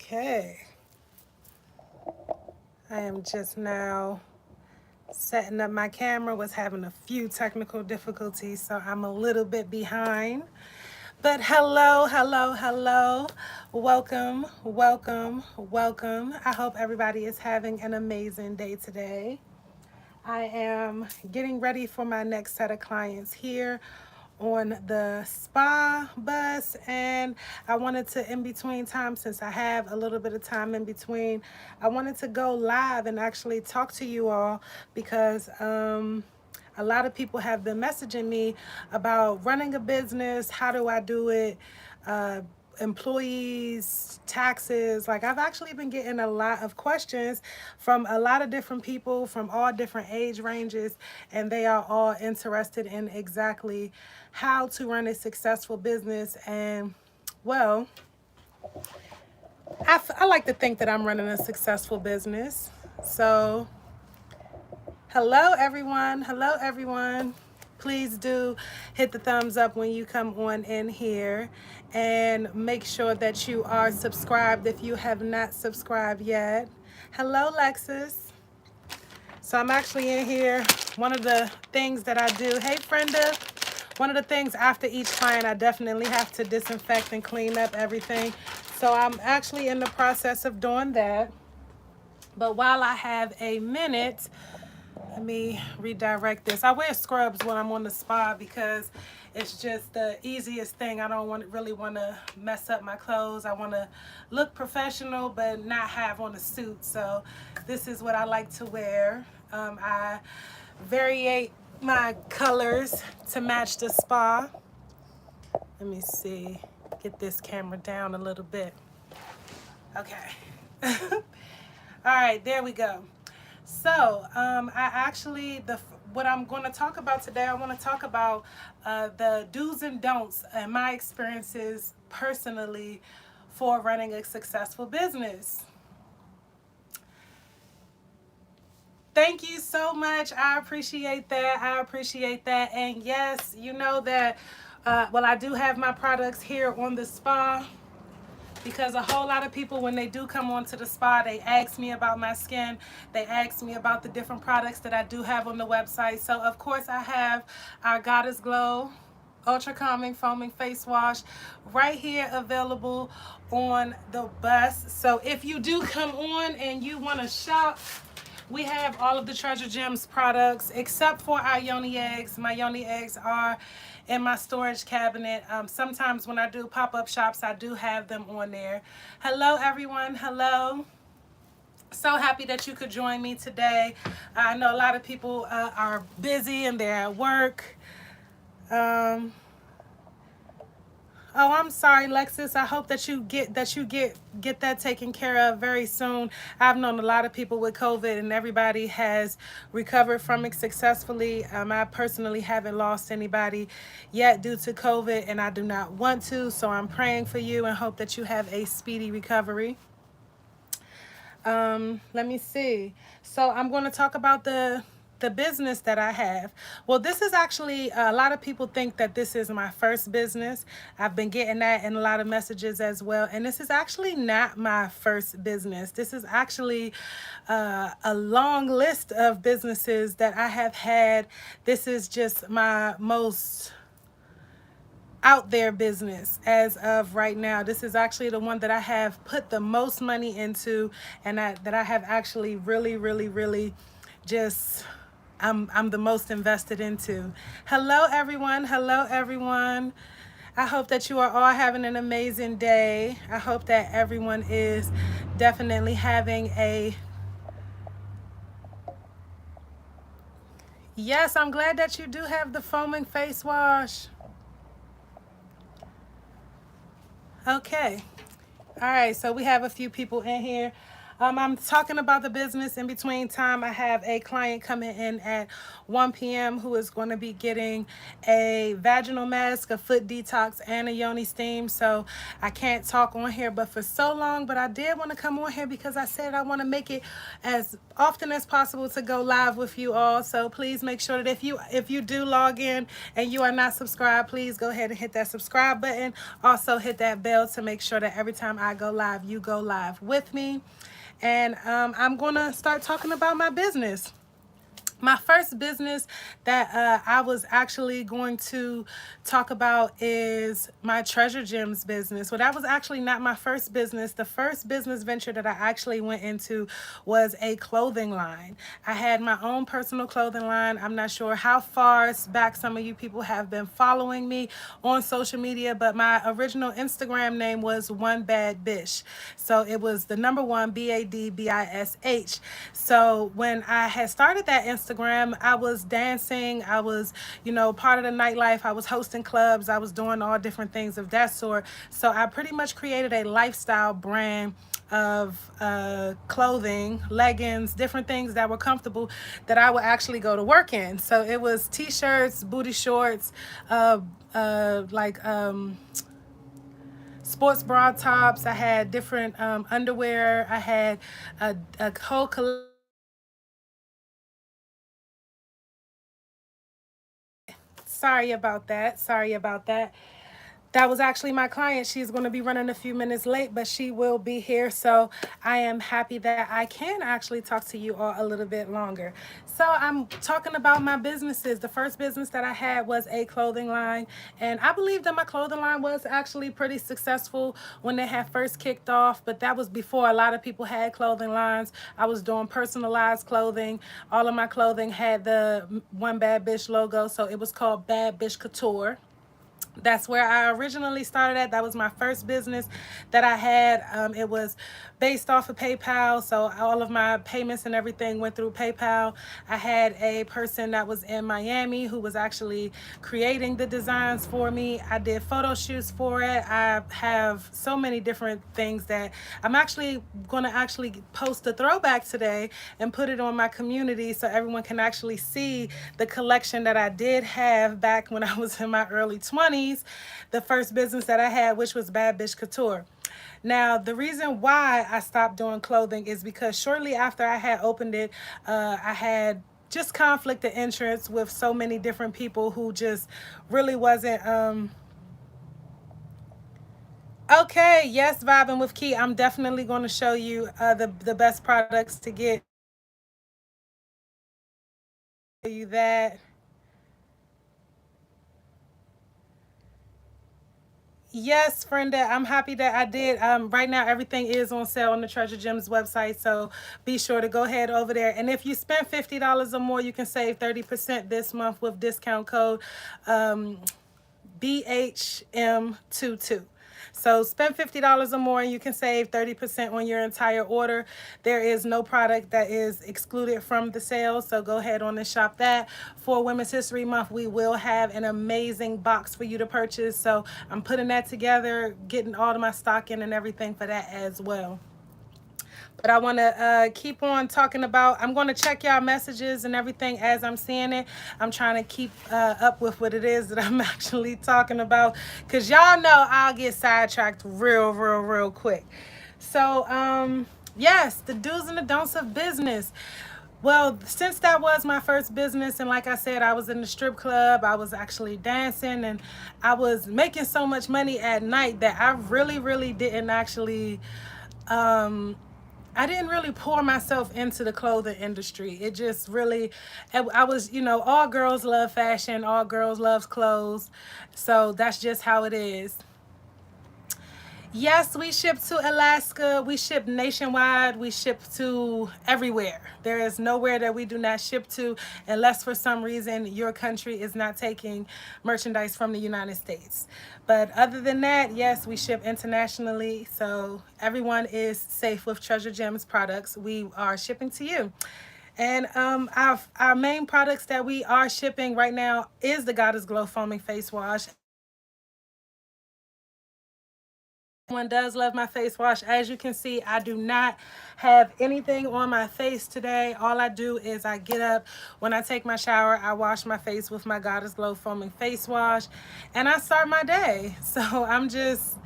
Okay, I am just now setting up my camera. Was having a few technical difficulties, so I'm a little bit behind. But hello, hello, hello. Welcome, welcome, welcome. I hope everybody is having an amazing day today. I am getting ready for my next set of clients here on the spa bus, and I wanted to, in between time, since I have a little bit of time in between, I wanted to go live and actually talk to you all because a lot of people have been messaging me about running a business. How do I do it? uh, Employees, taxes. Like, I've actually been getting a lot of questions from a lot of different people from all different age ranges, and they are all interested in exactly how to run a successful business. And well, I like to think that I'm running a successful business. So hello, everyone. Hello, everyone. Please do hit the thumbs up when you come on in here, and make sure that you are subscribed if you have not subscribed yet. Hello, Lexus. So I'm actually in here. One of the things that I do, hey, Brenda. One of the things after each client, I definitely have to disinfect and clean up everything. So I'm actually in the process of doing that. But while I have a minute, let me redirect this. I wear scrubs when I'm on the spa because it's just the easiest thing. I don't really want to mess up my clothes. I want to look professional but not have on a suit. So this is what I like to wear. I variate my colors to match the spa. Let me see. Get this camera down a little bit. Okay. All right, there we go. So, what I'm going to talk about today, I want to talk about the do's and don'ts and my experiences personally for running a successful business. Thank you so much. I appreciate that. I appreciate that. And yes, you know that, I do have my products here on the spa, because a whole lot of people, when they do come onto the spa, they ask me about my skin. They ask me about the different products that I do have on the website. So of course I have our Goddess Glow Ultra Calming Foaming Face Wash right here available on the bus. So if you do come on and you want to shop, we have all of the Treasure Gems products except for our yoni eggs. My yoni eggs are in my storage cabinet. Sometimes when I do pop-up shops, I do have them on there. Hello, everyone. Hello. So happy that you could join me today. I know a lot of people are busy and they're at work. Oh, I'm sorry, Lexus. I hope that you get that taken care of very soon. I've known a lot of people with COVID, and everybody has recovered from it successfully. I personally haven't lost anybody yet due to COVID, and I do not want to. So I'm praying for you and hope that you have a speedy recovery. Let me see. So I'm going to talk about the business that I have. Well, this is actually, a lot of people think that this is my first business. I've been getting that in a lot of messages as well. And this is actually not my first business. This is actually a long list of businesses that I have had. This is just my most out there business as of right now. This is actually the one that I have put the most money into, and that I have actually really just I'm the most invested into. Hello, everyone. Hello, everyone. I hope that you are all having an amazing day. I hope that everyone is definitely having a... Yes, I'm glad that you do have the foaming face wash. Okay. All right, so we have a few people in here. I'm talking about the business. In between time, I have a client coming in at 1 p.m. who is going to be getting a vaginal mask, a foot detox, and a yoni steam. So I can't talk on here but for so long, but I did want to come on here because I said I want to make it as often as possible to go live with you all. So please make sure that if you do log in and you are not subscribed, please go ahead and hit that subscribe button. Also hit that bell to make sure that every time I go live, you go live with me. And I'm gonna start talking about my business. My first business that I was actually going to talk about is my Treasure Gems business. Well, that was actually not my first business. The first business venture that I actually went into was a clothing line. I had my own personal clothing line. I'm not sure how far back some of you people have been following me on social media, but my original Instagram name was One Bad Bish. So it was the number one, BADBISH. So when I had started that Instagram, I was dancing, I was, part of the nightlife, I was hosting clubs, I was doing all different things of that sort. So I pretty much created a lifestyle brand of clothing, leggings, different things that were comfortable that I would actually go to work in. So it was t-shirts, booty shorts, like sports bra tops. I had different underwear. I had a whole collection. Sorry about that. Sorry about that. That was actually my client. She's going to be running a few minutes late, but she will be here. So I am happy that I can actually talk to you all a little bit longer. So I'm talking about my businesses. The first business that I had was a clothing line. And I believe that my clothing line was actually pretty successful when they had first kicked off. But that was before a lot of people had clothing lines. I was doing personalized clothing. All of my clothing had the One Bad Bitch logo. So it was called Bad Bitch Couture. That's where I originally started at. That was my first business that I had. It was based off of PayPal, so all of my payments and everything went through PayPal. I had a person that was in Miami who was actually creating the designs for me. I did photo shoots for it. I have so many different things that I'm actually going to actually post a throwback today and put it on my community so everyone can actually see the collection that I did have back when I was in my early 20s. The first business that I had, which was Bad Bitch Couture. Now, the reason why I stopped doing clothing is because shortly after I had opened it, I had just conflict of interest with so many different people who just really wasn't. Okay, yes, vibing with Key. I'm definitely going to show you the best products to get you that. Yes, Brenda, I'm happy that I did. Right now, everything is on sale on the Treasure Gems website, so be sure to go ahead over there. And if you spend $50 or more, you can save 30% this month with discount code BHM22. So spend $50 or more and you can save 30% on your entire order. There is no product that is excluded from the sale, so go ahead on and shop that. For Women's History Month, we will have an amazing box for you to purchase. So I'm putting that together, getting all of my stock in and everything for that as well. But I want to keep on talking about, I'm going to check y'all messages and everything as I'm seeing it. I'm trying to keep up with what it is that I'm actually talking about, because y'all know I'll get sidetracked real quick. So, yes, the do's and the don'ts of business. Well, since that was my first business, and like I said, I was in the strip club, I was actually dancing, and I was making so much money at night that I really didn't actually I didn't really pour myself into the clothing industry. It just really, I was, all girls love fashion, all girls loves clothes. So that's just how it is. Yes, we ship to Alaska. We ship nationwide. We ship to everywhere. There is nowhere that we do not ship to unless for some reason your country is not taking merchandise from the United States. But other than that, yes, we ship internationally. So everyone is safe with Treasure Gems products. We are shipping to you. And our main products that we are shipping right now is the Goddess Glow Foaming Face Wash One does love my face wash. As you can see, I do not have anything on my face today. All I do is I get up, when I take my shower, I wash my face with my Goddess Glow foaming face wash, and I start my day. So I'm just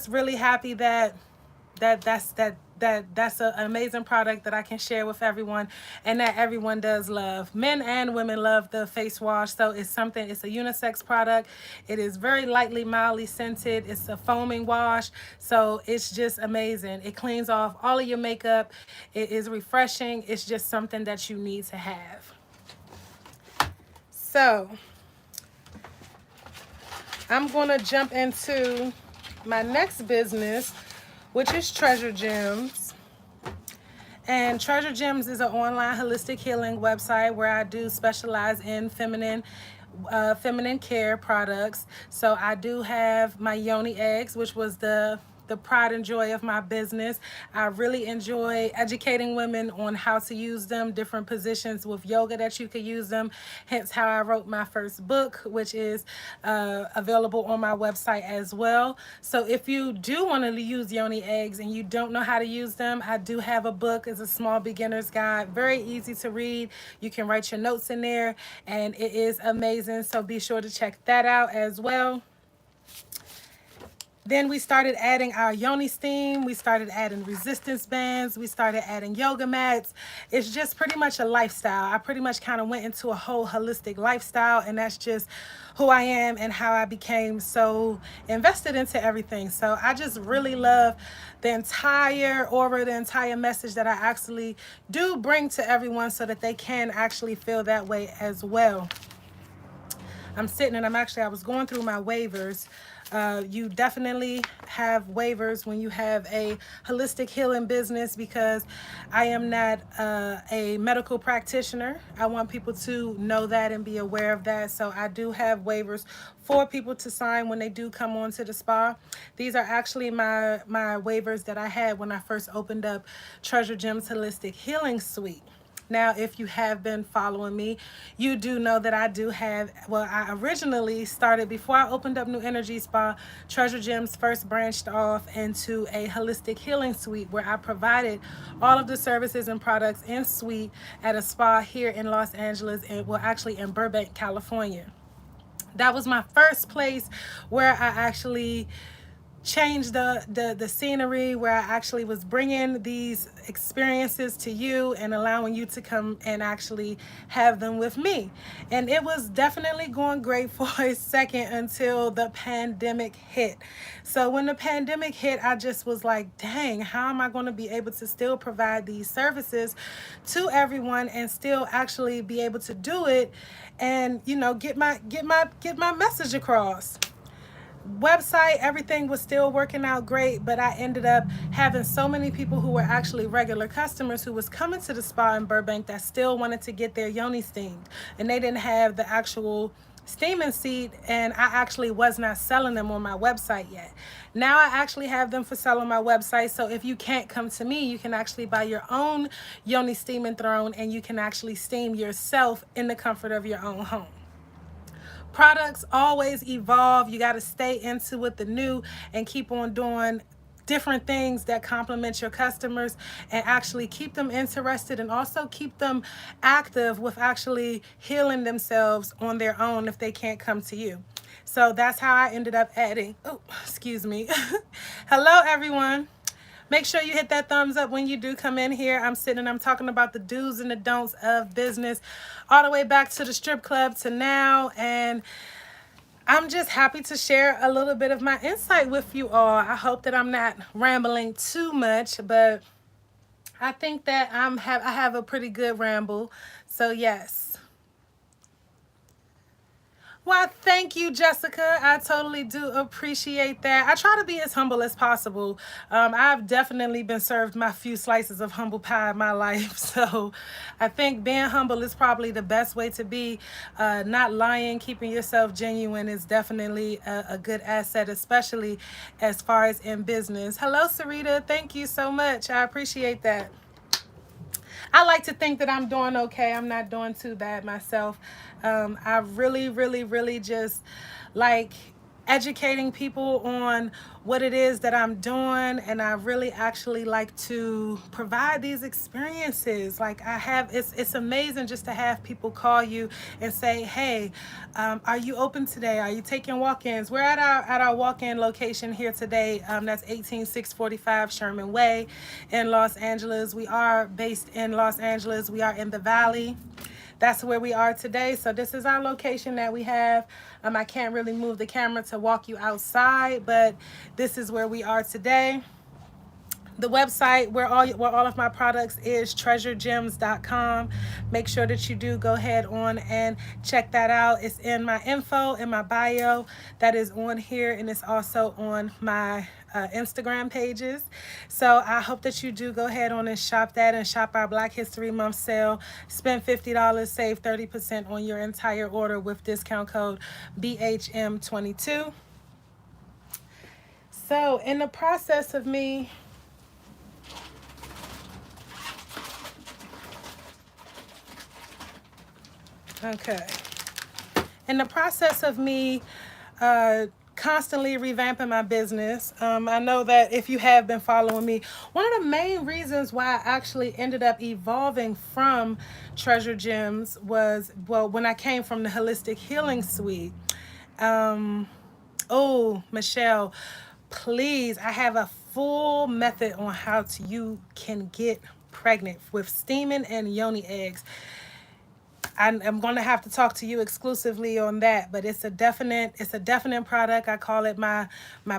really happy that's an amazing product that I can share with everyone, and that everyone does love. Men and women love the face wash. So it's a unisex product. It is very lightly, mildly scented. It's a foaming wash. So it's just amazing. It cleans off all of your makeup. It is refreshing. It's just something that you need to have. So I'm going to jump into my next business, which is Treasure Gems. And Treasure Gems is an online holistic healing website where I do specialize in feminine care products. So I do have my yoni eggs, which was the pride and joy of my business. I really enjoy educating women on how to use them, different positions with yoga that you could use them, hence how I wrote my first book, which is available on my website as well. So if you do want to use yoni eggs and you don't know how to use them, I do have a book. It's a small beginner's guide, very easy to read. You can write your notes in there, and it is amazing. So be sure to check that out as well. Then we started adding our yoni steam. We started adding resistance bands. We started adding yoga mats. It's just pretty much a lifestyle. I pretty much kind of went into a whole holistic lifestyle, and that's just who I am and how I became so invested into everything. So I just really love the entire aura, the entire message that I actually do bring to everyone so that they can actually feel that way as well. I'm sitting and I was going through my waivers. You definitely have waivers when you have a holistic healing business, because I am not a medical practitioner. I want people to know that and be aware of that. So I do have waivers for people to sign when they do come on to the spa. These are actually my waivers that I had when I first opened up Treasure Gems Holistic Healing Suite. Now, if you have been following me, you do know that I do have, well, I originally started, before I opened up New Energy Spa, Treasure Gems first branched off into a holistic healing suite where I provided all of the services and products in suite at a spa here in Los Angeles, and well, actually in Burbank, California. That was my first place where I actually change the scenery, where I actually was bringing these experiences to you and allowing you to come and actually have them with me. And it was definitely going great for a second until the pandemic hit. So when the pandemic hit, I just was like, dang, how am I going to be able to still provide these services to everyone and still actually be able to do it and, you know, get my message across? Website, everything was still working out great, but I ended up having so many people who were actually regular customers who was coming to the spa in Burbank that still wanted to get their yoni steamed, and they didn't have the actual steaming seat, and I actually was not selling them on my website yet. Now I actually have them for sale on my website, so if you can't come to me, you can actually buy your own yoni steaming throne, and you can actually steam yourself in the comfort of your own home. Products always evolve. You got to stay into with the new and keep on doing different things that complement your customers and actually keep them interested, and also keep them active with actually healing themselves on their own if they can't come to you. So that's how I ended up adding, oh, excuse me. Hello, everyone. Make sure you hit that thumbs up when you do come in here. I'm sitting and I'm talking about the do's and the don'ts of business, all the way back to the strip club to now. And I'm just happy to share a little bit of my insight with you all. I hope that I'm not rambling too much, but I think that I have a pretty good ramble. So yes. Well, thank you, Jessica. I totally do appreciate that. I try to be as humble as possible. I've definitely been served my few slices of humble pie in my life. So I think being humble is probably the best way to be. Not lying, keeping yourself genuine is definitely a good asset, especially as far as in business. Hello, Sarita. Thank you so much. I appreciate that. I like to think that I'm doing okay. I'm not doing too bad myself. I really just like educating people on what it is that I'm doing, and I really actually like to provide these experiences. Like I have, it's amazing just to have people call you and say, hey, are you open today? Are you taking walk-ins? We're at our walk-in location here today. That's 18645 Sherman Way in Los Angeles. We are based in Los Angeles. We are in the Valley. That's where we are today. So this is our location that we have. I can't really move the camera to walk you outside, but this is where we are today. The website where all of my products is treasuregems.com. Make sure that you do go ahead on and check that out. It's in my info, in my bio, that is on here, and it's also on my Instagram pages. So I hope that you do go ahead on and shop that, and shop our Black History Month sale. Spend $50, save 30% on your entire order with discount code BHM22. So in the process of me in the process of me constantly revamping my business, I know that if you have been following me, one of the main reasons why I actually ended up evolving from Treasure Gems was, well, when I came from the Holistic Healing Suite. Oh, Michelle, please, I have a full method on how you can get pregnant with steaming and yoni eggs. I'm going to have to talk to you exclusively on that, but it's a definite product. I call it my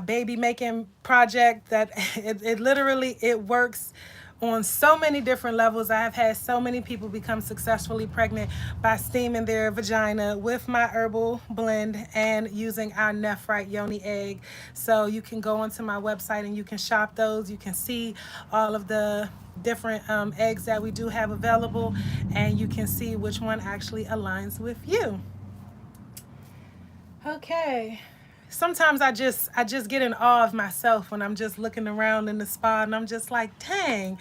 baby making project. That it literally, it works on so many different levels. I have had so many people become successfully pregnant by steaming their vagina with my herbal blend and using our Nephrite Yoni egg. So you can go onto my website and you can shop those. You can see all of the different eggs that we do have available, and you can see which one actually aligns with you. Okay. Sometimes I just get in awe of myself when I'm just looking around in the spa, and I'm just like, dang,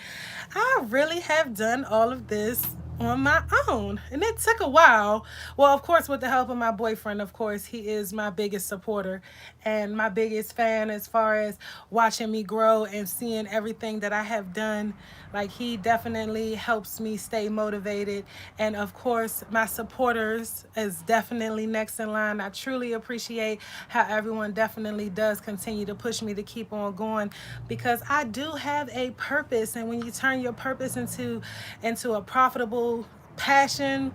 I really have done all of this on my own. And it took a while. Well, of course, with the help of my boyfriend. Of course, he is my biggest supporter and my biggest fan as far as watching me grow and seeing everything that I have done. Like, he definitely helps me stay motivated. And of course, my supporters is definitely next in line. I truly appreciate how everyone definitely does continue to push me to keep on going, because I do have a purpose. And when you turn your purpose into a profitable passion,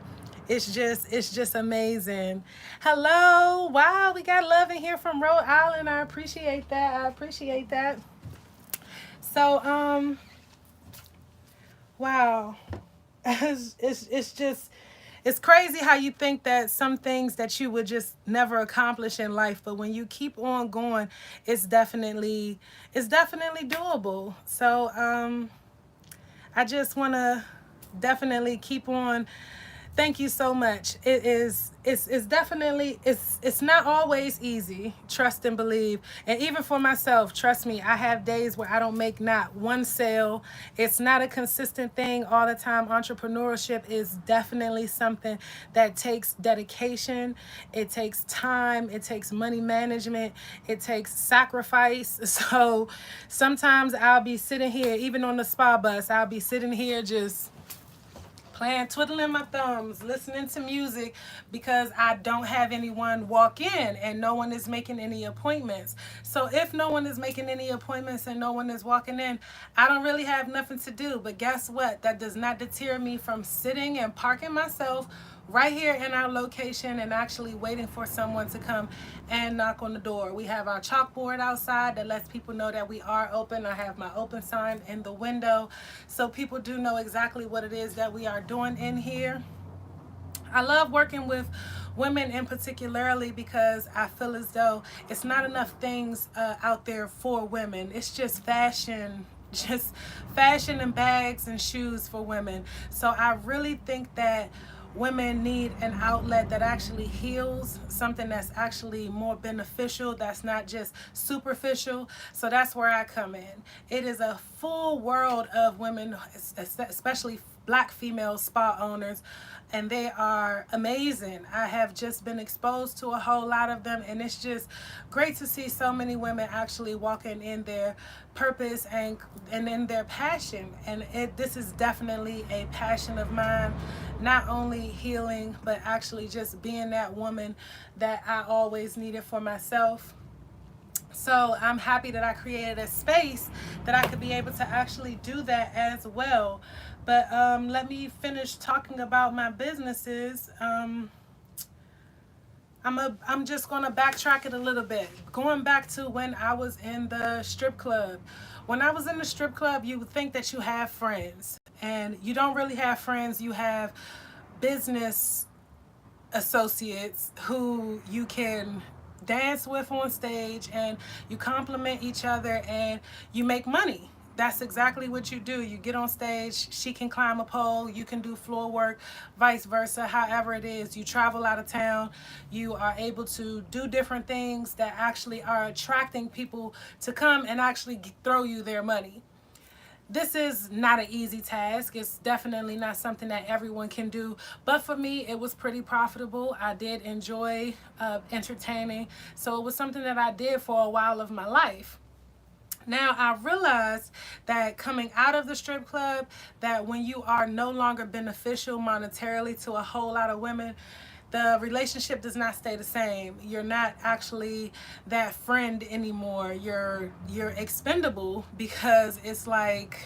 it's just amazing. Hello. Wow, we got love in here from Rhode Island. I appreciate that. So wow. It's crazy how you think that some things that you would just never accomplish in life, but when you keep on going, it's definitely doable. So I just want to definitely keep on. Thank you so much. It's definitely, it's not always easy, trust and believe. And even for myself, trust me, I have days where I don't make not one sale. It's not a consistent thing all the time. Entrepreneurship is definitely something that takes dedication. It takes time. It takes money management. It takes sacrifice. So sometimes I'll be sitting here, even on the spa bus, I'll be sitting here just playing, twiddling my thumbs, listening to music, because I don't have anyone walk in and no one is making any appointments. So if no one is making any appointments and no one is walking in, I don't really have nothing to do. But guess what? That does not deter me from sitting and parking myself right here in our location and actually waiting for someone to come and knock on the door. We have our chalkboard outside that lets people know that we are open. I have my open sign in the window, so people do know exactly what it is that we are doing in here. I love working with women in particularly because I feel as though it's not enough things out there for women. It's just fashion and bags and shoes for women. So I really think that women need an outlet that actually heals, something that's actually more beneficial, that's not just superficial. So that's where I come in. It is a full world of women, especially black female spa owners, and they are amazing. I have just been exposed to a whole lot of them, and it's just great to see so many women actually walking in their purpose and in their passion. And this is definitely a passion of mine, not only healing, but actually just being that woman that I always needed for myself. So I'm happy that I created a space that I could be able to actually do that as well. But let me finish talking about my businesses. I'm just gonna backtrack it a little bit. Going back to when I was in the strip club. When I was in the strip club, you would think that you have friends, and you don't really have friends. You have business associates who you can dance with on stage, and you compliment each other and you make money. That's exactly what you do. You get on stage, she can climb a pole, you can do floor work, vice versa. However it is, you travel out of town, you are able to do different things that actually are attracting people to come and actually throw you their money. This is not an easy task. It's definitely not something that everyone can do. But for me, it was pretty profitable. I did enjoy entertaining. So it was something that I did for a while of my life. Now, I realized that coming out of the strip club, that when you are no longer beneficial monetarily to a whole lot of women, the relationship does not stay the same. You're not actually that friend anymore. You're expendable, because it's like,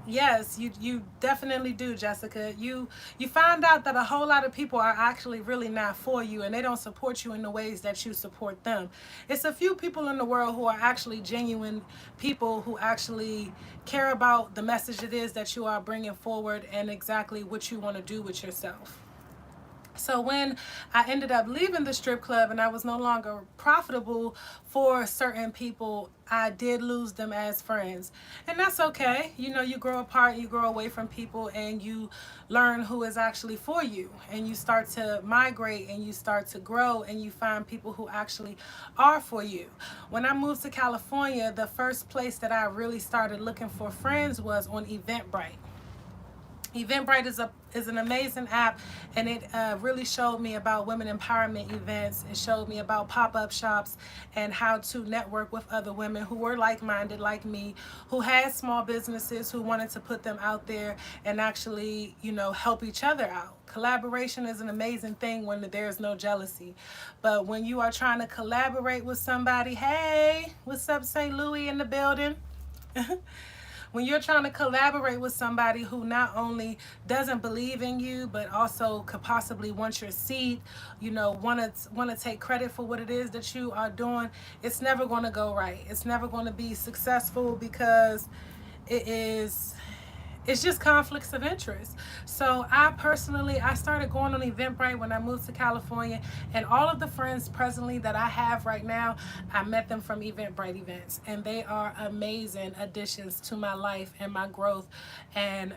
yes, you definitely do, Jessica. You find out that a whole lot of people are actually really not for you, and they don't support you in the ways that you support them. It's a few people in the world who are actually genuine people, who actually care about the message it is that you are bringing forward and exactly what you want to do with yourself. So when I ended up leaving the strip club and I was no longer profitable for certain people, I did lose them as friends. And that's okay. You know, you grow apart, you grow away from people, and you learn who is actually for you. And you start to migrate and you start to grow, and you find people who actually are for you. When I moved to California, the first place that I really started looking for friends was on Eventbrite. Eventbrite is an amazing app, and it really showed me about women empowerment events. It showed me about pop-up shops and how to network with other women who were like-minded like me, who had small businesses, who wanted to put them out there and actually, you know, help each other out. Collaboration is an amazing thing when there's no jealousy. But when you are trying to collaborate with somebody, hey, what's up, St. Louis in the building? When you're trying to collaborate with somebody who not only doesn't believe in you, but also could possibly want your seat, you know, want to take credit for what it is that you are doing, it's never going to go right. It's never going to be successful, because it's just conflicts of interest. So I started going on Eventbrite when I moved to California, and all of the friends presently that I have right now, I met them from Eventbrite events, and they are amazing additions to my life and my growth. And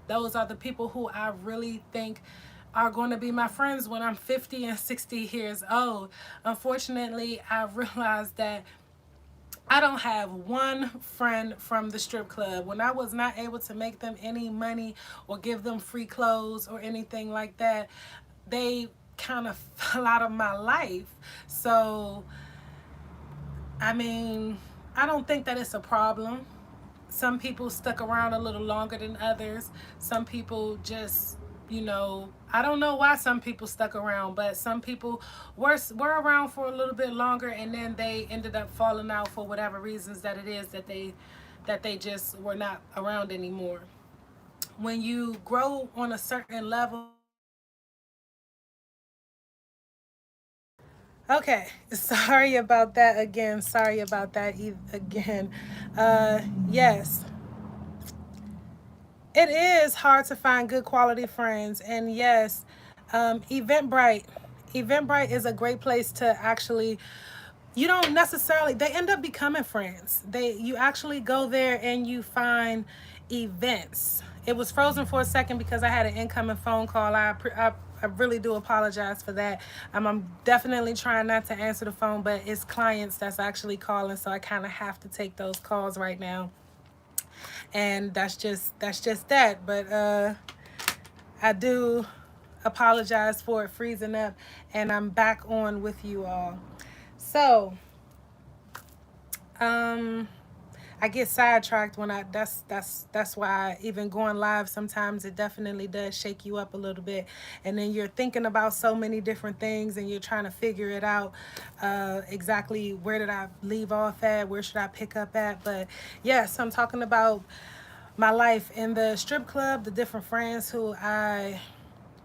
those are the people who I really think are going to be my friends when I'm 50 and 60 years old. Unfortunately, I realized that I don't have one friend from the strip club. When I was not able to make them any money or give them free clothes or anything like that, they kind of fell out of my life. So, I mean, I don't think that it's a problem. Some people stuck around a little longer than others. Some people just, you know, I don't know why some people stuck around, but some people were around for a little bit longer, and then they ended up falling out for whatever reasons that it is that they just were not around anymore. When you grow on a certain level. Okay, sorry about that again. Sorry about that again. Yes, it is hard to find good quality friends, and yes, Eventbrite. Eventbrite is a great place to actually. You don't necessarily. They end up becoming friends. You actually go there and you find events. It was frozen for a second because I had an incoming phone call. I really do apologize for that. I'm definitely trying not to answer the phone, but it's clients that's actually calling, so I kind of have to take those calls right now. and that's just that. But I do apologize for it freezing up, and I'm back on with you all. So, um, I get sidetracked when that's why even going live sometimes it definitely does shake you up a little bit, and then you're thinking about so many different things and you're trying to figure it out, exactly where did I leave off at, where should I pick up at. But yes, I'm talking about my life in the strip club, the different friends who I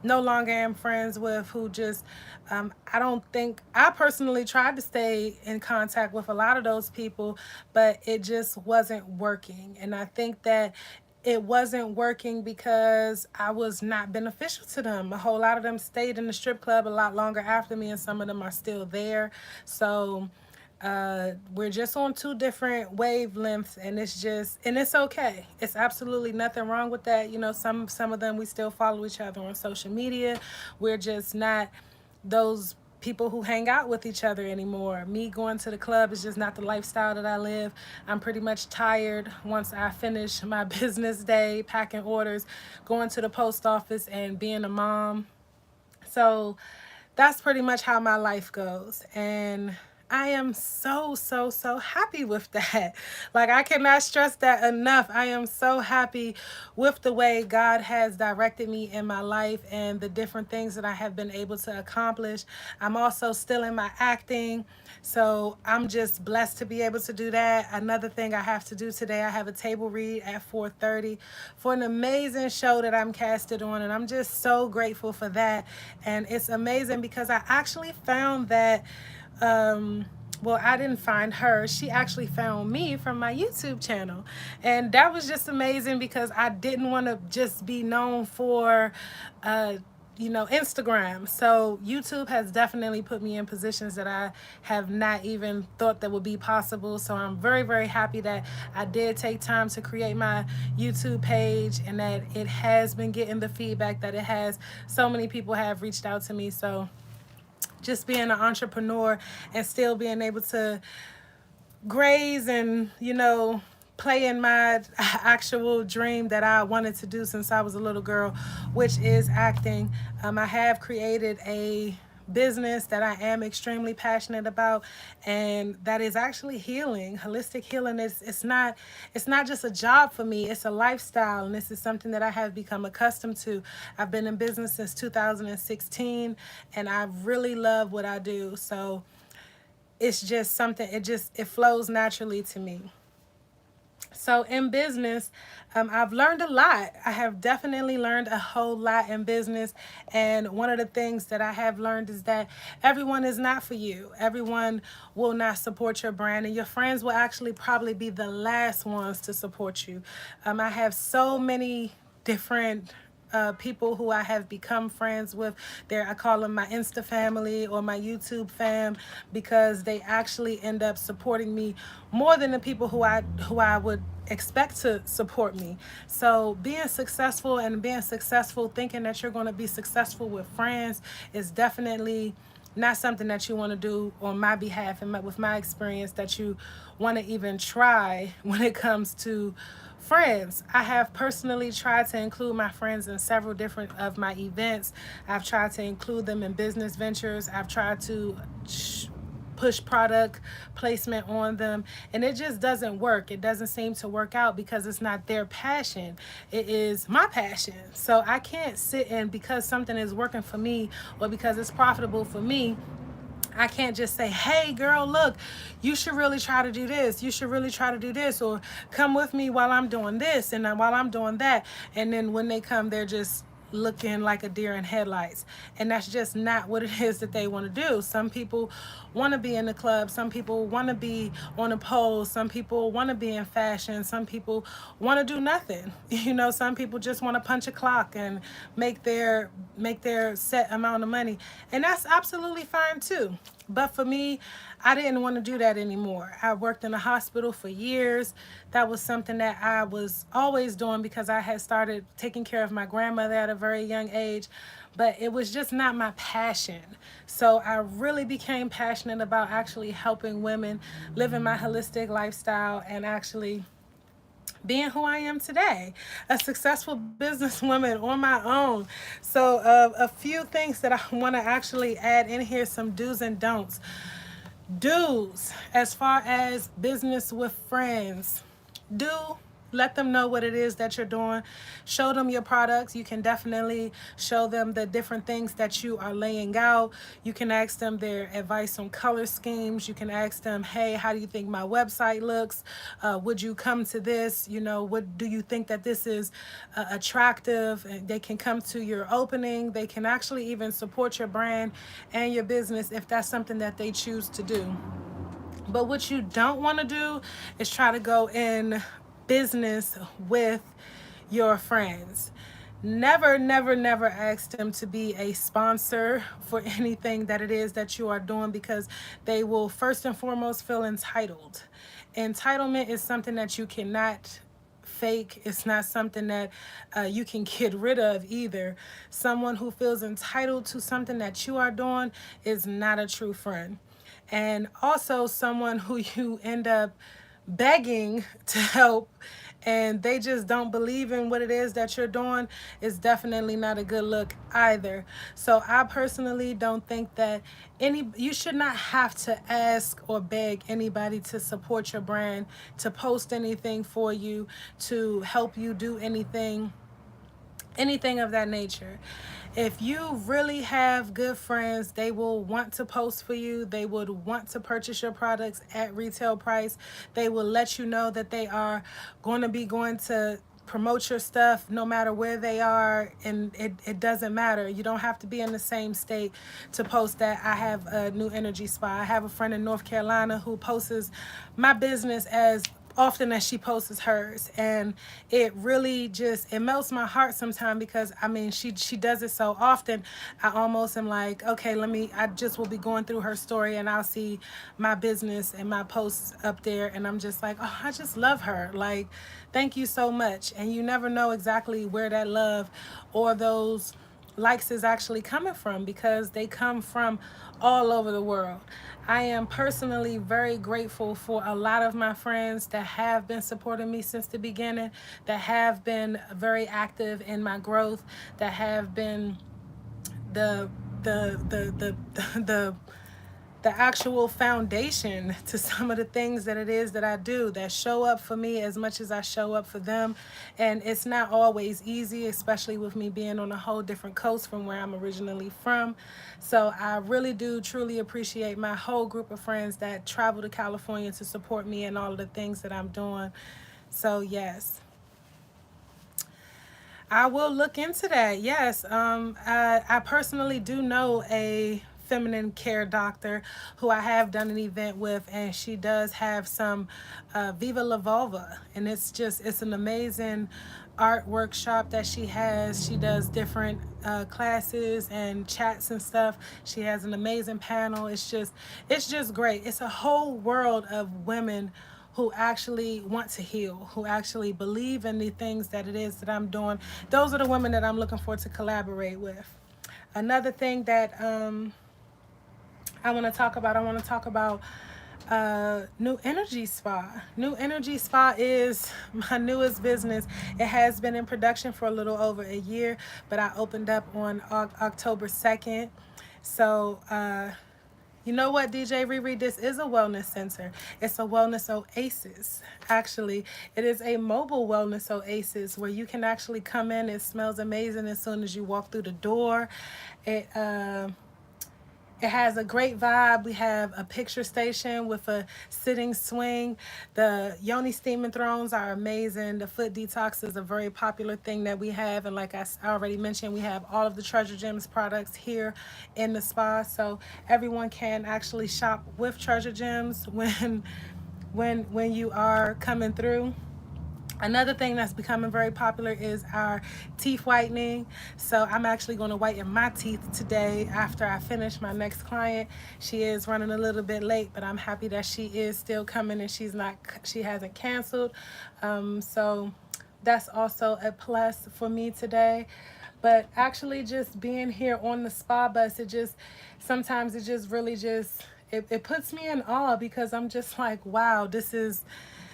no longer am friends with, who just I don't think, I personally tried to stay in contact with a lot of those people, but it just wasn't working. And I think that it wasn't working because I was not beneficial to them. A whole lot of them stayed in the strip club a lot longer after me, and some of them are still there. So we're just on two different wavelengths, and it's okay. It's absolutely nothing wrong with that. You know, some of them, we still follow each other on social media. We're just not those people who hang out with each other anymore. Me going to the club is just not the lifestyle that I live. I'm pretty much tired once I finish my business day, packing orders, going to the post office, and being a mom. So that's pretty much how my life goes. And I am so happy with that. Like, I cannot stress that enough. I am so happy with the way God has directed me in my life and the different things that I have been able to accomplish. I'm also still in my acting, so I'm just blessed to be able to do that. Another thing I have to do today, I have a table read at 4:30 for an amazing show that I'm casted on, and I'm just so grateful for that. And it's amazing because I actually found that well, I didn't find her. She actually found me from my YouTube channel. And that was just amazing because I didn't want to just be known for, Instagram. So YouTube has definitely put me in positions that I have not even thought that would be possible. So I'm very happy that I did take time to create my YouTube page, and that it has been getting the feedback that it has. So many people have reached out to me. So just being an entrepreneur and still being able to graze and, play in my actual dream that I wanted to do since I was a little girl, which is acting. I have created a business that I am extremely passionate about, and that is actually healing. Holistic healing is it's not just a job for me, it's a lifestyle, and this is something that I have become accustomed to. I've been in business since 2016, and I really love what I do. So it's just something, it flows naturally to me. So in business, I've learned a lot. I have definitely learned a whole lot in business. And one of the things that I have learned is that everyone is not for you. Everyone will not support your brand, and your friends will actually probably be the last ones to support you. I have so many different people who I have become friends with. I call them my Insta family or my YouTube fam, because they actually end up supporting me more than the people who I would expect to support me. So being successful, and being successful thinking that you're going to be successful with friends, is definitely not something that you want to do on my behalf, and with my experience, that you want to even try when it comes to friends. I have personally tried to include my friends in several different of my events. I've tried to include them in business ventures. I've tried to push product placement on them, and it just doesn't work. It doesn't seem to work out because it's not their passion, it is my passion. So I can't sit and, because something is working for me or because it's profitable for me, I can't just say, hey girl, look, you should really try to do this, you should really try to do this, or come with me while I'm doing this and while I'm doing that. And then when they come, they're just looking like a deer in headlights. And that's just not what it is that they want to do. Some people want to be in the club, some people want to be on a pole, some people want to be in fashion, some people want to do nothing. Some people just want to punch a clock and make their set amount of money, and that's absolutely fine too. But for me, I didn't want to do that anymore. I worked in a hospital for years. That was something that I was always doing because I had started taking care of my grandmother at a very young age, but it was just not my passion. So I really became passionate about actually helping women live in my holistic lifestyle, and actually being who I am today, a successful businesswoman on my own. So, a few things that I want to actually add in here, some do's and don'ts. Do's, as far as business with friends, do let them know what it is that you're doing. Show them your products. You can definitely show them the different things that you are laying out. You can ask them their advice on color schemes. You can ask them, hey, how do you think my website looks? Would you come to this? You know, what do you think that this is attractive? And they can come to your opening. They can actually even support your brand and your business if that's something that they choose to do. But what you don't want to do is try to go in business with your friends. Never, never, never ask them to be a sponsor for anything that it is that you are doing, because they will first and foremost feel entitled. Entitlement is something that you cannot fake. It's not something that you can get rid of either. Someone who feels entitled to something that you are doing is not a true friend. And also someone who you end up begging to help and they just don't believe in what it is that you're doing is definitely not a good look either. So I personally don't think that you should not have to ask or beg anybody to support your brand, to post anything for you, to help you do anything of that nature. If you really have good friends, they will want to post for you. They would want to purchase your products at retail price. They will let you know that they are going to be going to promote your stuff no matter where they are, and it doesn't matter. You don't have to be in the same state to post that. I have a new energy spa. I have a friend in North Carolina who posts my business as often as she posts hers, and it really just, it melts my heart sometimes, because I mean she does it so often. I almost am like, okay, I just will be going through her story and I'll see my business and my posts up there, and I'm just like, oh, I just love her, like, thank you so much. And you never know exactly where that love or those likes is actually coming from, because they come from all over the world. I am personally very grateful for a lot of my friends that have been supporting me since the beginning, that have been very active in my growth, that have been the the the the the the actual foundation to some of the things that it is that I do, that show up for me as much as I show up for them. And it's not always easy, especially with me being on a whole different coast from where I'm originally from. So I really do truly appreciate my whole group of friends that travel to California to support me in all of the things that I'm doing. So yes, I will look into that. Yes, I personally do know a feminine care doctor who I have done an event with, and she does have some Viva La Vulva, and it's an amazing art workshop that she has. She does different classes and chats and stuff. She has an amazing panel. It's just great. It's a whole world of women who actually want to heal, who actually believe in the things that it is that I'm doing. Those are the women that I'm looking for to collaborate with. Another thing that I want to talk about New Energy Spa. New Energy Spa is my newest business. It has been in production for a little over a year, but I opened up on October 2nd. So you know what, DJ Riri? This is a wellness center. It's a wellness oasis. Actually, it is a mobile wellness oasis where you can actually come in. It smells amazing as soon as you walk through the door. It has a great vibe. We have a picture station with a sitting swing. The yoni steaming thrones are amazing. The foot detox is a very popular thing that we have. And like I already mentioned, we have all of the Treasure Gems products here in the spa. So everyone can actually shop with Treasure Gems when you are coming through. Another thing that's becoming very popular is our teeth whitening. So I'm actually going to whiten my teeth today after I finish my next client. She is running a little bit late, but I'm happy that she is still coming and she hasn't canceled. So that's also a plus for me today. But actually just being here on the spa bus, sometimes it just really it puts me in awe, because I'm just like, wow,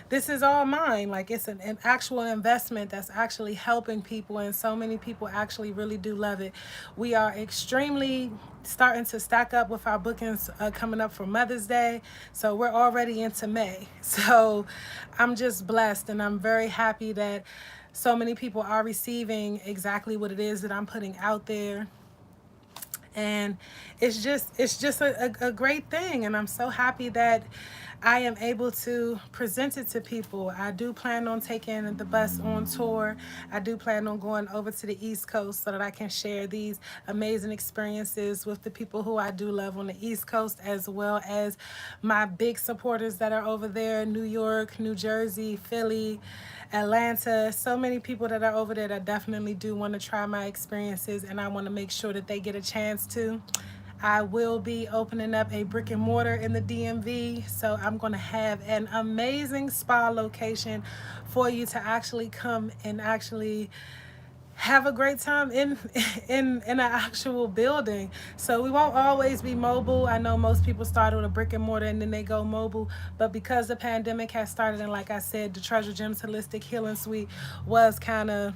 this is all mine. Like, it's an actual investment that's actually helping people, and so many people actually really do love it. We are extremely starting to stack up with our bookings coming up for Mother's Day. So we're already into May. So I'm just blessed, and I'm very happy that so many people are receiving exactly what it is that I'm putting out there. And it's just a great thing, and I'm so happy that I am able to present it to people. I do plan on taking the bus on tour. I do plan on going over to the East Coast so that I can share these amazing experiences with the people who I do love on the East Coast, as well as my big supporters that are over there: New York, New Jersey, Philly, Atlanta. So many people that are over there that definitely do want to try my experiences, and I want to make sure that they get a chance to. I will be opening up a brick and mortar in the DMV, so I'm going to have an amazing spa location for you to actually come and actually have a great time in an actual building. So we won't always be mobile. I know most people start with a brick and mortar and then they go mobile, but because the pandemic has started, and like I said, the Treasure Gems Holistic Healing Suite was kind of,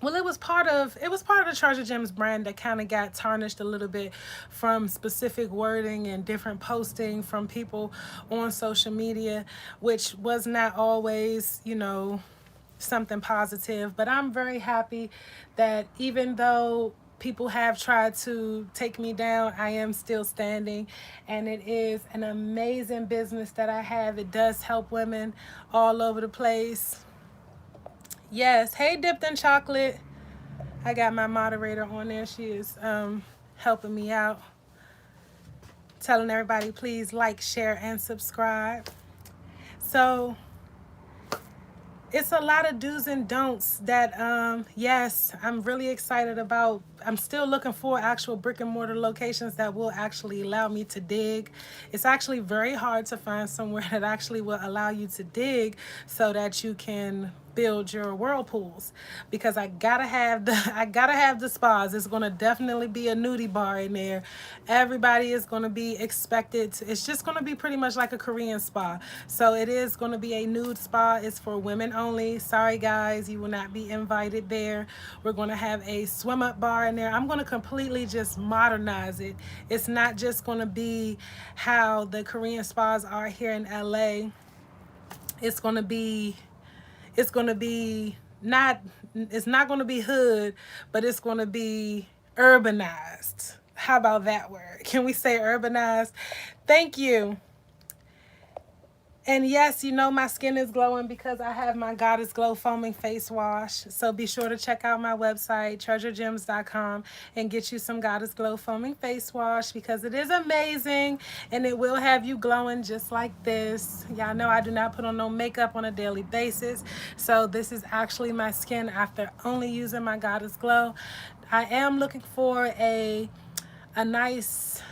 well, it was part of the Treasure Gems brand that kind of got tarnished a little bit from specific wording and different posting from people on social media, which was not always, something positive. But I'm very happy that even though people have tried to take me down, I am still standing, and it is an amazing business that I have. It does help women all over the place. Yes, hey, Dipped in Chocolate. I got my moderator on there. She is helping me out, telling everybody please like, share, and subscribe. So it's a lot of do's and don'ts that, yes, I'm really excited about. I'm still looking for actual brick and mortar locations that will actually allow me to dig. It's actually very hard to find somewhere that actually will allow you to dig so that you can build your whirlpools, because I gotta have the spas. It's gonna definitely be a nudie bar in there. Everybody is gonna be expected to, it's just gonna be pretty much like a Korean spa. So it is gonna be a nude spa. It's for women only. Sorry guys, you will not be invited there. We're gonna have a swim up bar in there. I'm gonna completely just modernize it. It's not just gonna be how the Korean spas are here in LA. It's gonna be not, it's not going to be hood, but it's going to be urbanized. How about that word? Can we say urbanized? Thank you. And yes, my skin is glowing because I have my Goddess Glow Foaming Face Wash. So be sure to check out my website, treasuregems.com, and get you some Goddess Glow Foaming Face Wash, because it is amazing and it will have you glowing just like this. Y'all know I do not put on no makeup on a daily basis. So this is actually my skin after only using my Goddess Glow. I am looking for a nice,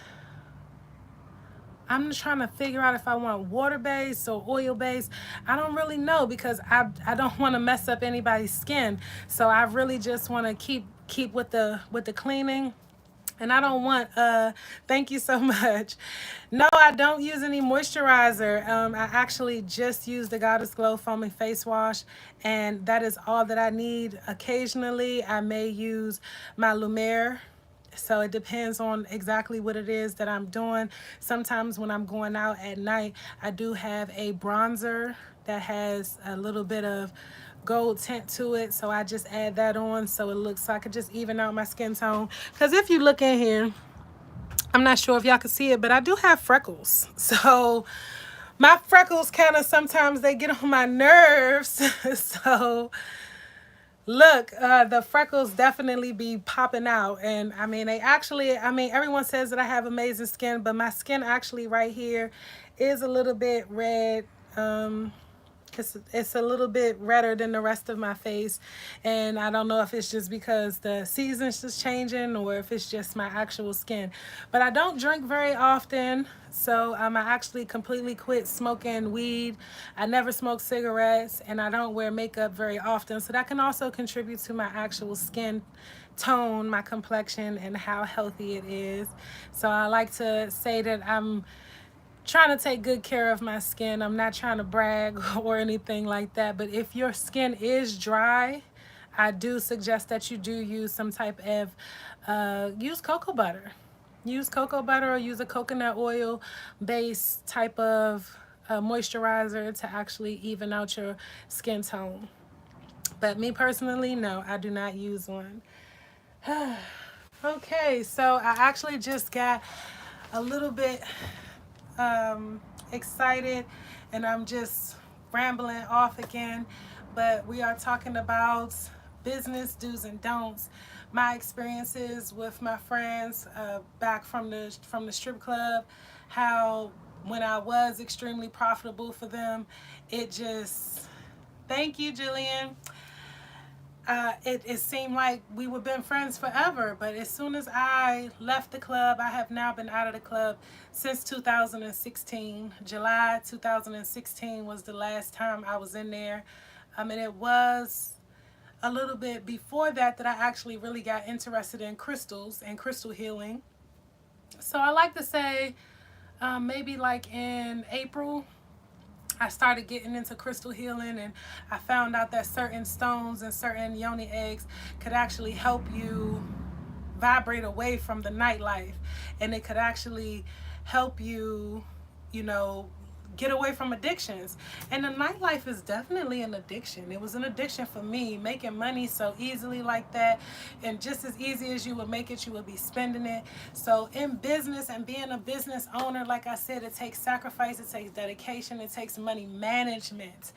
I'm trying to figure out if I want water-based or oil-based. I don't really know, because I don't want to mess up anybody's skin. So I really just want to keep with the cleaning. And I don't want, thank you so much. No, I don't use any moisturizer. I actually just use the Goddess Glow Foaming Face Wash, and that is all that I need. Occasionally, I may use my Lumiere. So it depends on exactly what it is that I'm doing. Sometimes when I'm going out at night, I do have a bronzer that has a little bit of gold tint to it. So I just add that on so it looks like I could just even out my skin tone. Because if you look in here, I'm not sure if y'all can see it, but I do have freckles. So my freckles kind of sometimes they get on my nerves. So look, the freckles definitely be popping out. And I mean, everyone says that I have amazing skin, but my skin actually right here is a little bit red. It's a little bit redder than the rest of my face, and I don't know if it's just because the season's just changing or if it's just my actual skin. But I don't drink very often, so I actually completely quit smoking weed. I never smoke cigarettes, and I don't wear makeup very often, so that can also contribute to my actual skin tone, my complexion, and how healthy it is. So I like to say that I'm trying to take good care of my skin. I'm not trying to brag or anything like that, but if your skin is dry, I do suggest that you do use some type of, use cocoa butter. Use cocoa butter or use a coconut oil based type of moisturizer to actually even out your skin tone. But me personally, no, I do not use one. Okay, so I actually just got a little bit excited and I'm just rambling off again, but we are talking about business do's and don'ts, my experiences with my friends back from the strip club, how when I was extremely profitable for them, it just, thank you, Jillian. It seemed like we would been friends forever, but as soon as I left the club, I have now been out of the club since 2016. July 2016 was the last time I was in there. And it was a little bit before that I actually really got interested in crystals and crystal healing. So I like to say maybe like in April, I started getting into crystal healing, and I found out that certain stones and certain yoni eggs could actually help you vibrate away from the nightlife, and it could actually help you, you know, get away from addictions. And the nightlife is definitely an addiction. It was an addiction for me, making money so easily like that, and just as easy as you would make it, you would be spending it. So in business and being a business owner, like I said, it takes sacrifice, it takes dedication, it takes money management.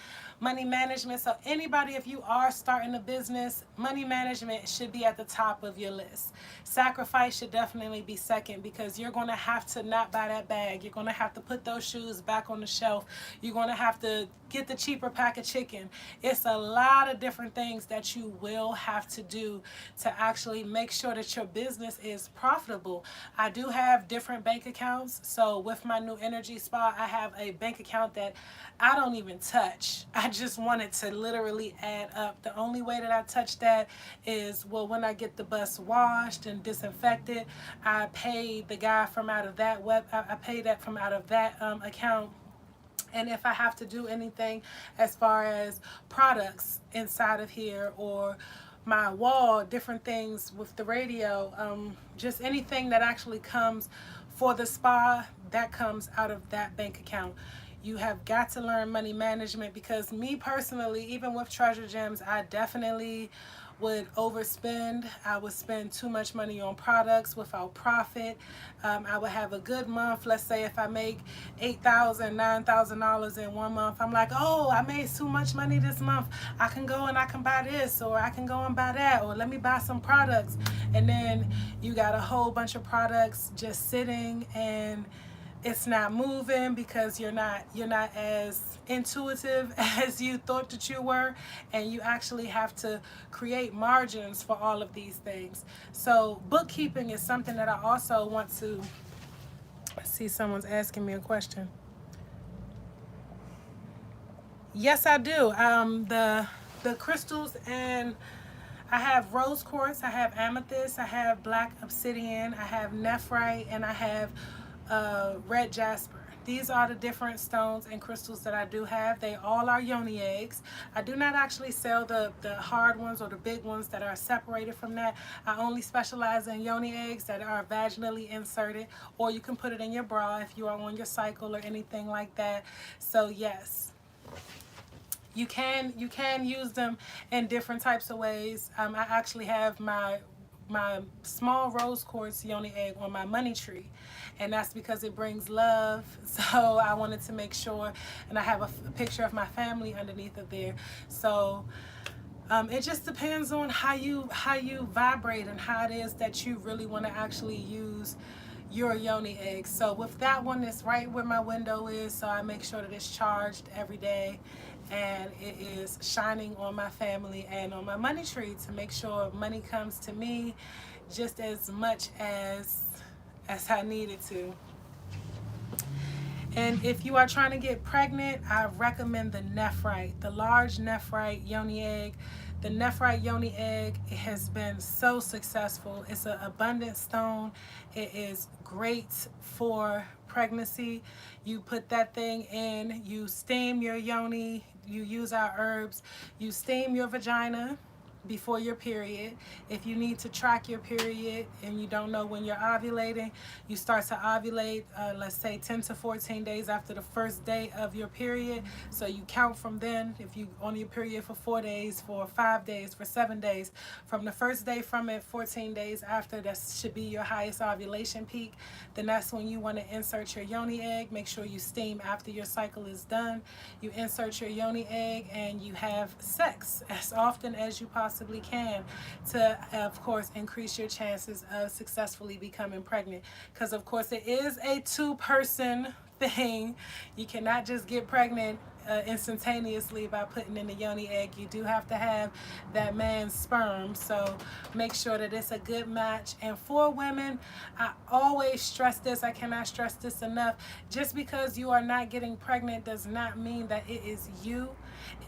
So anybody, if you are starting a business, money management should be at the top of your list. Sacrifice should definitely be second, because you're going to have to not buy that bag. You're going to have to put those shoes back on the shelf. You're going to have to get the cheaper pack of chicken. It's a lot of different things that you will have to do to actually make sure that your business is profitable. I do have different bank accounts. So with my new energy spa, I have a bank account that I don't even touch. I just want it to literally add up. The only way that I touch that is, well, when I get the bus washed and disinfected, I pay the guy from out of that I pay that from out of that account. And if I have to do anything as far as products inside of here, or my wall, different things with the radio, just anything that actually comes for the spa, that comes out of that bank account. You have got to learn money management, because me personally, even with Treasure Gems, I definitely would overspend. I would spend too much money on products without profit. I would have a good month. Let's say if I make $8,000, $9,000 in one month, I'm like, oh, I made too much money this month. I can go and I can buy this, or I can go and buy that, or let me buy some products. And then you got a whole bunch of products just sitting, and it's not moving because you're not as intuitive as you thought that you were, and you actually have to create margins for all of these things. So bookkeeping is something that I also want to see. Someone's asking me a question. Yes, I do. The crystals, and I have rose quartz, I have amethyst, I have black obsidian, I have nephrite, and I have red jasper. These are the different stones and crystals that I do have. They all are yoni eggs. I do not actually sell the hard ones or the big ones that are separated from that. I only specialize in yoni eggs that are vaginally inserted, or you can put it in your bra if you are on your cycle or anything like that. So yes, you can use them in different types of ways. I actually have my small rose quartz yoni egg on my money tree, and that's because it brings love. So I wanted to make sure, and I have a picture of my family underneath of there. So it just depends on how you vibrate and how it is that you really want to actually use your yoni eggs. So with that one, it's right where my window is, so I make sure that it's charged every day, and it is shining on my family and on my money tree to make sure money comes to me just as much as I need it to. And if you are trying to get pregnant, I recommend the nephrite, the large nephrite yoni egg. The nephrite yoni egg, it has been so successful. It's an abundant stone. It is great for pregnancy. You put that thing in, you steam your yoni, you use our herbs, you steam your vagina before your period. If you need to track your period and you don't know when you're ovulating, you start to ovulate, let's say 10 to 14 days after the first day of your period. So you count from then. If you on your period for 4 days, for 5 days, for 7 days, from the first day from it, 14 days after, that should be your highest ovulation peak. Then that's when you want to insert your yoni egg. Make sure you steam after your cycle is done. You insert your yoni egg and you have sex as often as you possibly can to, of course, increase your chances of successfully becoming pregnant. Because, of course, it is a two-person thing. You cannot just get pregnant instantaneously by putting in the yoni egg. You do have to have that man's sperm, so make sure that it's a good match. And for women, I always stress this, I cannot stress this enough, just because you are not getting pregnant does not mean that it is you.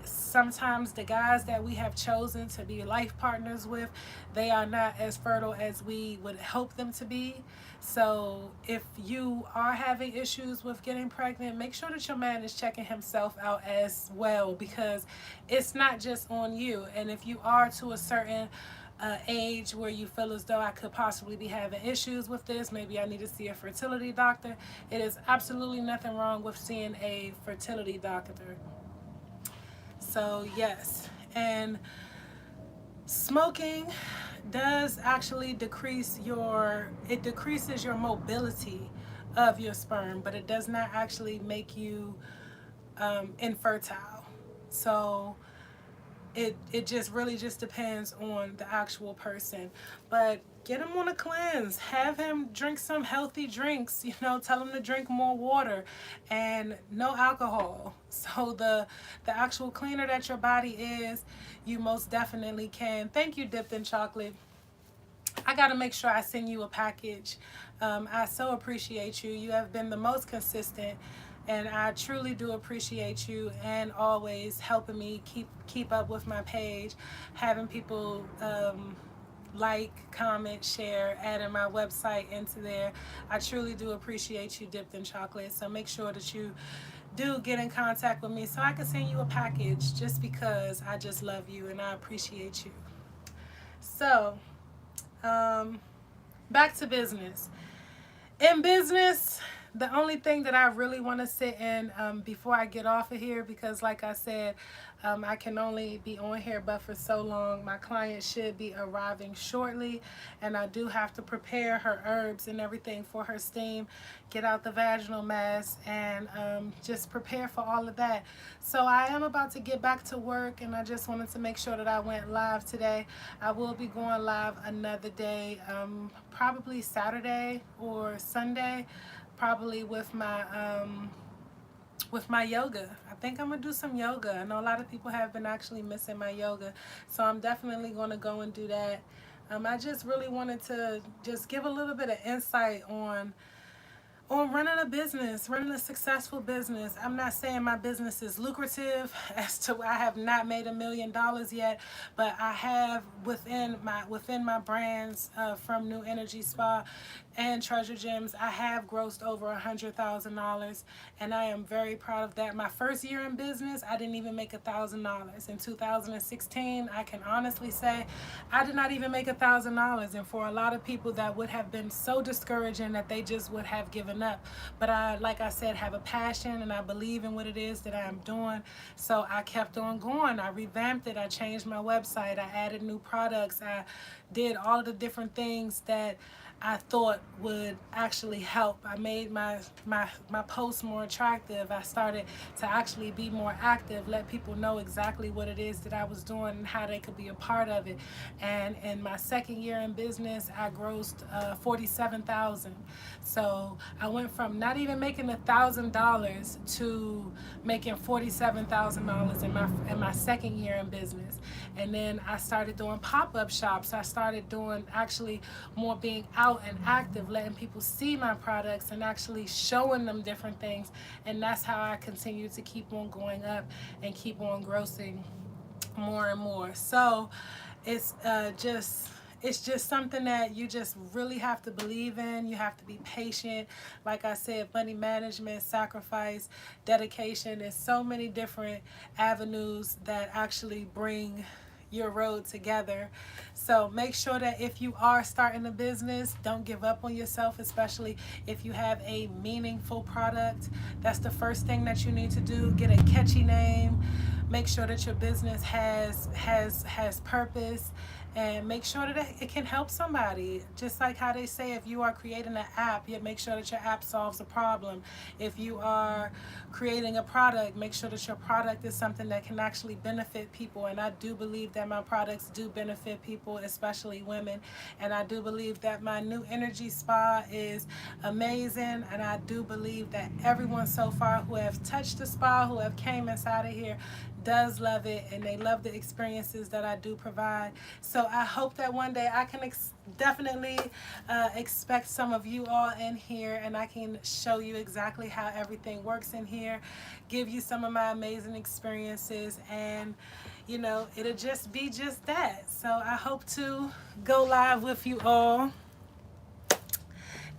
Sometimes the guys that we have chosen to be life partners with, they are not as fertile as we would hope them to be. So if you are having issues with getting pregnant, make sure that your man is checking himself out as well, because it's not just on you. And if you are to a certain age where you feel as though I could possibly be having issues with this, maybe I need to see a fertility doctor, it is absolutely nothing wrong with seeing a fertility doctor. So yes, and smoking does actually decreases your mobility of your sperm, but it does not actually make you infertile. So it just really just depends on the actual person. But get him on a cleanse, have him drink some healthy drinks, tell him to drink more water and no alcohol. So the actual cleaner that your body is, you most definitely can. Thank you, Dipped in Chocolate. I got to make sure I send you a package. I so appreciate you. You have been the most consistent, and I truly do appreciate you, and always helping me keep up with my page, having people like, comment, share, adding my website into there. I truly do appreciate you, Dipped in Chocolate. So make sure that you do get in contact with me so I can send you a package, just because I just love you and I appreciate you. So back to business. In business, the only thing that I really want to sit in before I get off of here, because like I said, I can only be on here but for so long. My client should be arriving shortly, and I do have to prepare her herbs and everything for her steam, get out the vaginal mass, and just prepare for all of that. So I am about to get back to work, and I just wanted to make sure that I went live today. I will be going live another day, probably Saturday or Sunday, probably with my yoga. I think I'm gonna do some yoga. I know a lot of people have been actually missing my yoga, so I'm definitely gonna go and do that. I just really wanted to just give a little bit of insight on running a business, running a successful business. I'm not saying my business is lucrative, as to I have not made $1 million yet, but I have within my brands, from New Energy Spa and Treasure Gems, I have grossed over $100,000, and I am very proud of that. My first year in business, I didn't even make $1,000. In 2016, I can honestly say I did not even make $1,000, and for a lot of people that would have been so discouraging that they just would have given up. But I, like I said, have a passion, and I believe in what it is that I'm doing, so I kept on going. I revamped it, I changed my website, I added new products, I did all of the different things that I thought would actually help. I made my posts more attractive. I started to actually be more active, let people know exactly what it is that I was doing and how they could be a part of it. And in my second year in business, I grossed $47,000. So I went from not even making $1,000 to making $47,000 in my second year in business. And then I started doing pop-up shops. I started doing actually more being out out and active, letting people see my products and actually showing them different things. And that's how I continue to keep on going up and keep on grossing more and more. So it's just something that you just really have to believe in. You have to be patient. Like I said, money management, sacrifice, dedication. There's so many different avenues that actually bring your road together. So make sure that if you are starting a business, don't give up on yourself, especially if you have a meaningful product. That's the first thing that you need to do. Get a catchy name. Make sure that your business has purpose, and make sure that it can help somebody. Just like how they say, if you are creating an app, you make sure that your app solves a problem. If you are creating a product, make sure that your product is something that can actually benefit people. And I do believe that my products do benefit people, especially women. And I do believe that my new energy spa is amazing. And I do believe that everyone so far who have touched the spa, who have came inside of here, does love it, and they love the experiences that I do provide. So I hope that one day I can definitely expect some of you all in here, and I can show you exactly how everything works in here, give you some of my amazing experiences, and you know, it'll just be just that. So I hope to go live with you all.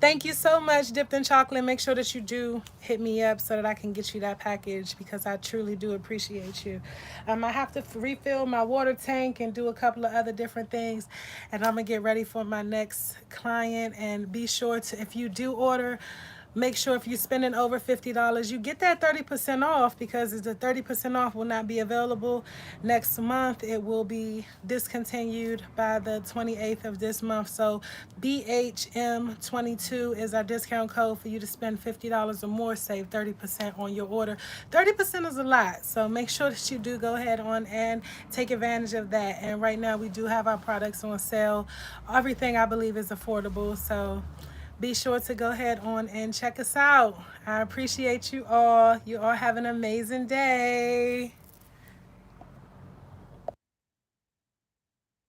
Thank you so much, Dipped in Chocolate. Make sure that you do hit me up so that I can get you that package, because I truly do appreciate you. I have to refill my water tank and do a couple of other different things, and I'm going to get ready for my next client. And be sure to, if you do order, make sure if you're spending over $50, you get that 30% off, because the 30% off will not be available next month. It will be discontinued by the 28th of this month. So BHM22 is our discount code for you to spend $50 or more, save 30% on your order. 30% is a lot, so make sure that you do go ahead on and take advantage of that. And right now we do have our products on sale. Everything, I believe, is affordable, so be sure to go ahead on and check us out. I appreciate you all. You all have an amazing day.